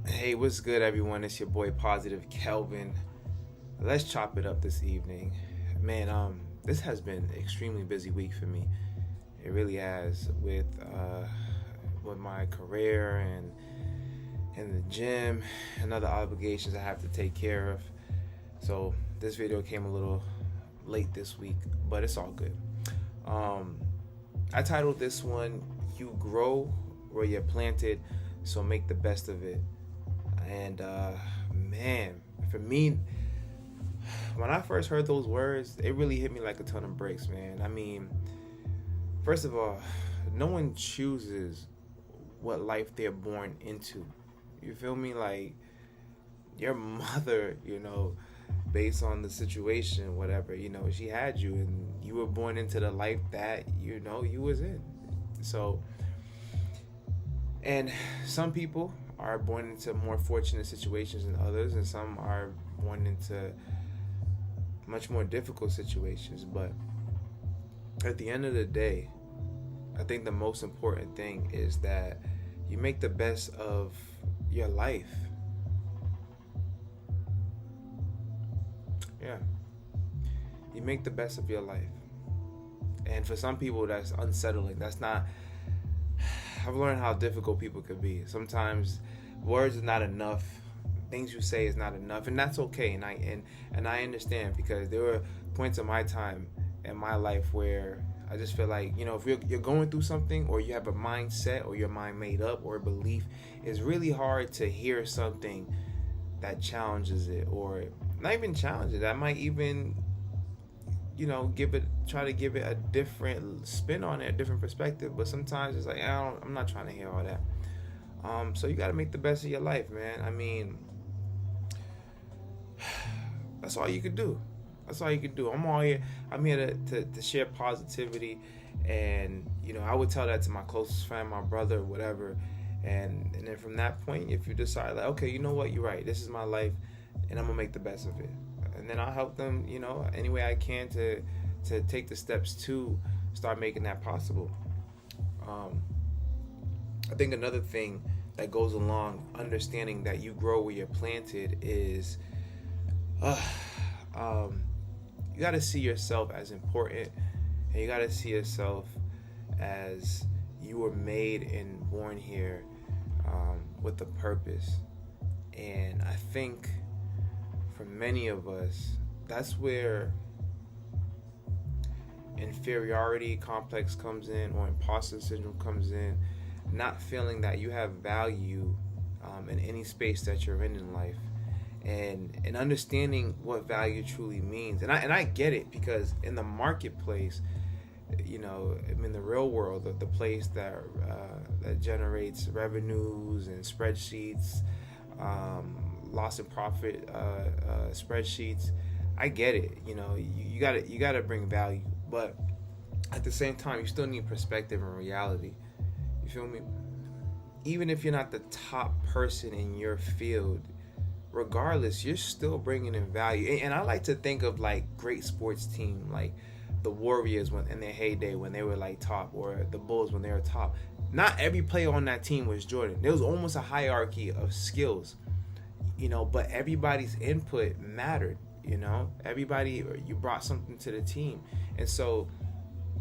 Hey, what's good, everyone? It's your boy Positive Kelvin. Let's chop it up this evening, man. This has been an extremely busy week for me. It really has with my career and the gym and other obligations I have to take care of. So this video came a little late this week, but it's all good. Um, I titled this one "You Grow Where You're Planted," so make the best of it. And man, for me, when I first heard those words, it really hit me like a ton of bricks, man. I mean, first of all, no one chooses what life they're born into. You feel me? Like your mother, based on the situation, whatever, she had you and you were born into the life that, you was in. So, and some people are born into more fortunate situations than others, and some are born into much more difficult situations. But at the end of the day, I think the most important thing is that you make the best of your life. Yeah. You make the best of your life. And for some people, that's unsettling. That's not. I've learned how difficult people could be. Sometimes words are not enough. Things you say is not enough, and that's okay. And I understand, because there were points in my time in my life where I just feel like, if you're going through something, or you have a mindset, or your mind made up, or a belief, it's really hard to hear something that challenges it, or not even challenge it. I might even try to give it a different spin on it, a different perspective. But sometimes it's like, I'm not trying to hear all that. So you got to make the best of your life, man. I mean, that's all you could do. That's all you could do. I'm here to share positivity, and I would tell that to my closest friend, my brother, whatever. And then from that point, if you decide like, okay, you know what, you're right, this is my life, and I'm gonna make the best of it. And then I'll help them, any way I can to take the steps to start making that possible. I think another thing that goes along understanding that you grow where you're planted is you got to see yourself as important, and you got to see yourself as you were made and born here with a purpose. And I think for many of us, that's where inferiority complex comes in, or imposter syndrome comes in. Not feeling that you have value in any space that you're in life, and understanding what value truly means. And I get it, because in the marketplace, in the real world, the place that generates revenues and spreadsheets, loss and profit spreadsheets, I get it. You gotta bring value, but at the same time, you still need perspective and reality. You feel me? Even if you're not the top person in your field, regardless, you're still bringing in value. And I like to think of like great sports team, like the Warriors when in their heyday, when they were like top, or the Bulls when they were top. Not every player on that team was Jordan. There was almost a hierarchy of skills, but everybody's input mattered. Everybody, you brought something to the team, and so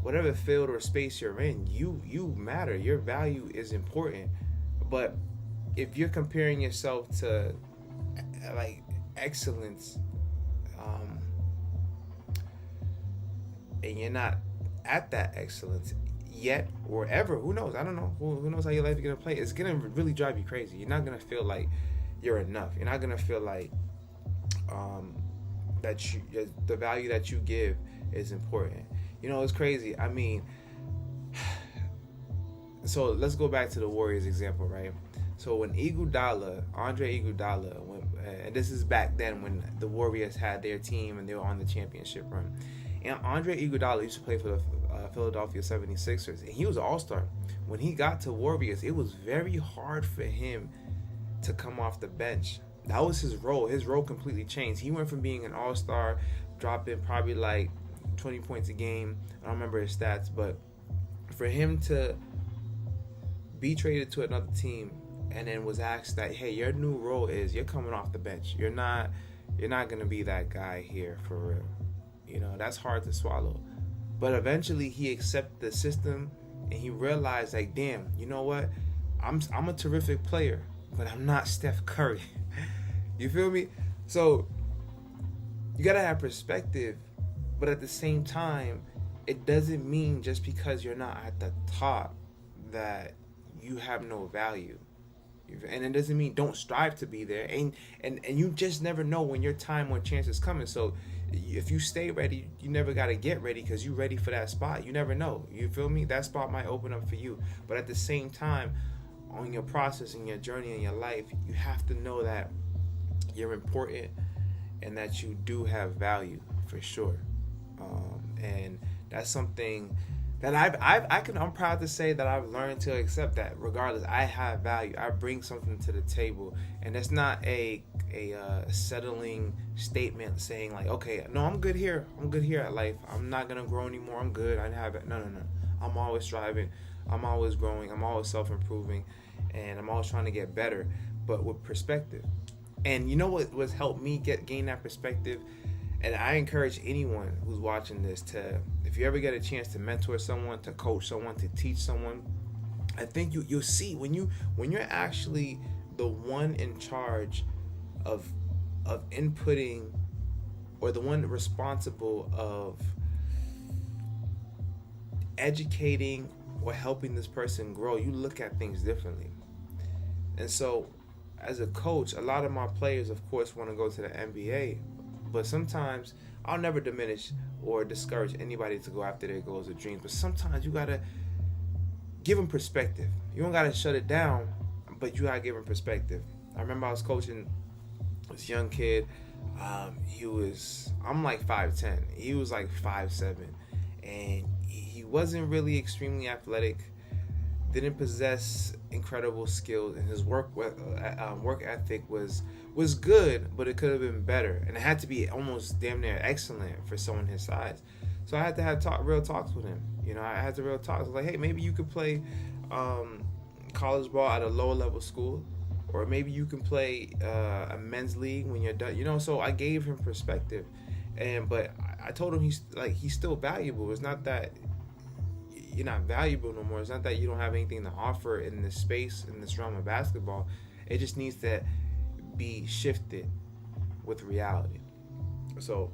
whatever field or space you're in, you matter. Your value is important. But if you're comparing yourself to like excellence, and you're not at that excellence yet or ever, who knows? I don't know. Who knows how your life is gonna play? It's gonna really drive you crazy. You're not gonna feel like you're enough. You're not gonna feel like the value that you give is important. It's crazy. I mean, so let's go back to the Warriors example, right? So when Andre Iguodala, and this is back then when the Warriors had their team and they were on the championship run. And Andre Iguodala used to play for the Philadelphia 76ers, and he was an all-star. When he got to Warriors, it was very hard for him to come off the bench. That was his role. His role completely changed. He went from being an all-star, dropping probably like 20 points a game. I don't remember his stats, but for him to be traded to another team and then was asked that, hey, your new role is you're coming off the bench. You're not gonna be that guy here for real. That's hard to swallow. But eventually he accepted the system and he realized, like, damn, you know what? I'm a terrific player, but I'm not Steph Curry. You feel me? So you gotta have perspective, but at the same time, it doesn't mean just because you're not at the top that you have no value. And it doesn't mean don't strive to be there. And you just never know when your time or chance is coming. So if you stay ready, you never got to get ready because you're ready for that spot. You never know. You feel me? That spot might open up for you. But at the same time, on your process and your journey in your life, you have to know that you're important and that you do have value for sure. And that's something that I'm proud to say that I've learned to accept that regardless, I have value. I bring something to the table, and it's not a settling statement saying like, okay, no, I'm good here. I'm good here at life. I'm not gonna grow anymore. I'm good. I have it. No. I'm always striving. I'm always growing. I'm always self-improving, and I'm always trying to get better, but with perspective. And you know what's helped me gain that perspective? And I encourage anyone who's watching this to, if you ever get a chance to mentor someone, to coach someone, to teach someone, I think you'll see when you're actually the one in charge of inputting, or the one responsible of educating or helping this person grow, you look at things differently. And so as a coach, a lot of my players, of course, want to go to the NBA. But sometimes, I'll never diminish or discourage anybody to go after their goals or dreams. But sometimes you gotta give them perspective. You don't gotta shut it down, but you gotta give them perspective. I remember I was coaching this young kid. I'm like 5'10". He was like 5'7", and he wasn't really extremely athletic. Didn't possess incredible skills, and his work ethic was good, but it could have been better, and it had to be almost damn near excellent for someone his size. So I had to have real talks with him. I had to real talks. I was like, hey, maybe you could play college ball at a lower level school, or maybe you can play a men's league when you're done. So I gave him perspective, but I told him he's still valuable. It's not that you're not valuable no more. It's not that you don't have anything to offer in this space, in this realm of basketball. It just needs to be shifted with reality. So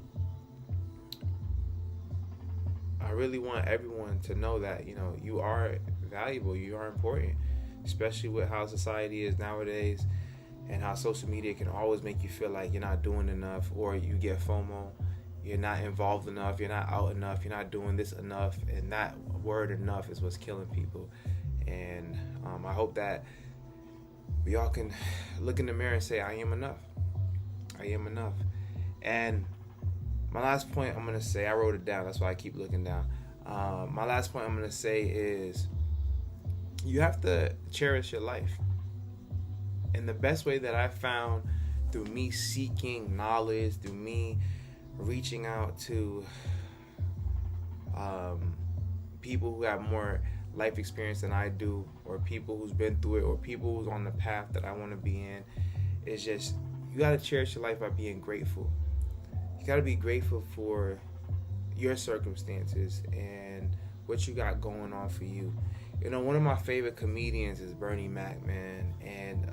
I really want everyone to know that, you are valuable, you are important, especially with how society is nowadays and how social media can always make you feel like you're not doing enough, or you get FOMO. You're not involved enough, you're not out enough, you're not doing this enough, and that word enough is what's killing people. And I hope that we all can look in the mirror and say, I am enough. I am enough. And my last point I'm going to say, I wrote it down, that's why I keep looking down. My last point I'm going to say is, you have to cherish your life. And the best way that I found, through me seeking knowledge, through me reaching out to people who have more life experience than I do, or people who's been through it, or people who's on the path that I want to be in, is just, you got to cherish your life by being grateful. You got to be grateful for your circumstances and what you got going on for you. One of my favorite comedians is Bernie Mac, man, and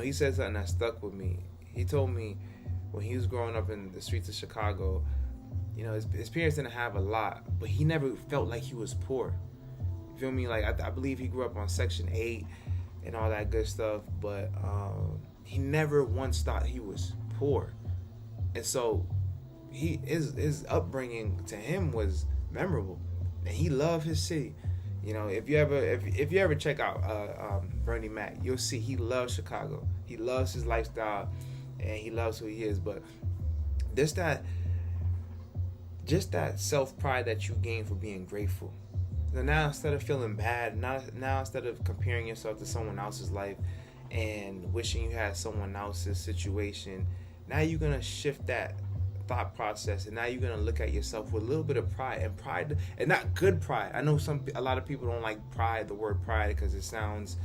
he said something that stuck with me. He told me, when he was growing up in the streets of Chicago, his parents didn't have a lot, but he never felt like he was poor. You feel me? Like, I believe he grew up on Section 8 and all that good stuff, but he never once thought he was poor. And so his upbringing to him was memorable, and he loved his city. If you ever check out Bernie Mac, you'll see he loves Chicago. He loves his lifestyle, and he loves who he is. But just that self-pride that you gain for being grateful. Now instead of feeling bad, now instead of comparing yourself to someone else's life and wishing you had someone else's situation, now you're going to shift that thought process, and now you're going to look at yourself with a little bit of pride, and not good pride. I know a lot of people don't like pride, the word pride, because it sounds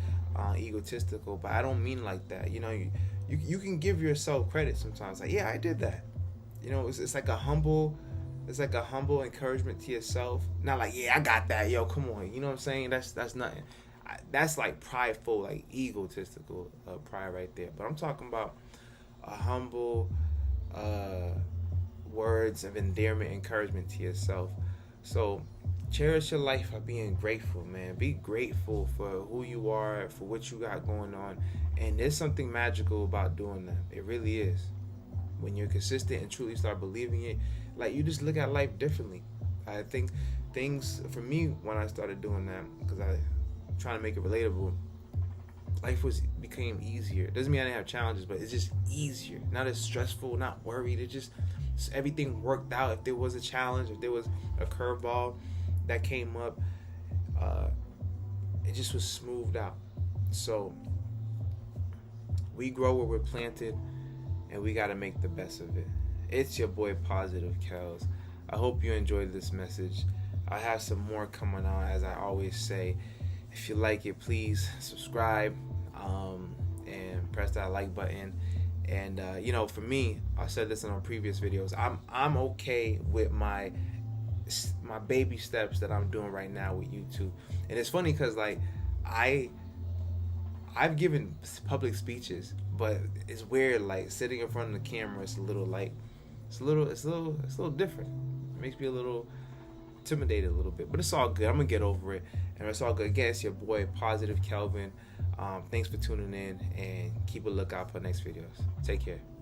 egotistical, but I don't mean like that. You can give yourself credit sometimes. Like, yeah, I did that. It's like a humble. It's like a humble encouragement to yourself. Not like, yeah, I got that. Yo, come on. You know what I'm saying? That's nothing. That's like prideful, like egotistical pride right there. But I'm talking about a humble words of endearment, encouragement to yourself. So cherish your life by being grateful, man. Be grateful for who you are, for what you got going on. And there's something magical about doing that. It really is. When you're consistent and truly start believing it, like, you just look at life differently. I think things, for me, when I started doing that, because I'm trying to make it relatable, life became easier. It doesn't mean I didn't have challenges, but it's just easier. Not as stressful, not worried. It just, everything worked out. If there was a challenge, if there was a curveball that came up, it just was smoothed out. So we grow where we're planted, and we got to make the best of it. It's your boy Positive Kels. I hope you enjoyed this message. I have some more coming on, as I always say. If you like it, please subscribe and press that like button. And for me, I said this in our previous videos, I'm okay with my baby steps that I'm doing right now with YouTube. And it's funny because, like, I've given public speeches, but it's weird, like, sitting in front of the camera. It's a little different. It makes me a little intimidated a little bit, but it's all good. I'm gonna get over it, and it's all good. Again, it's your boy Positive Kelvin. Thanks for tuning in, and keep a lookout for next videos. Take care.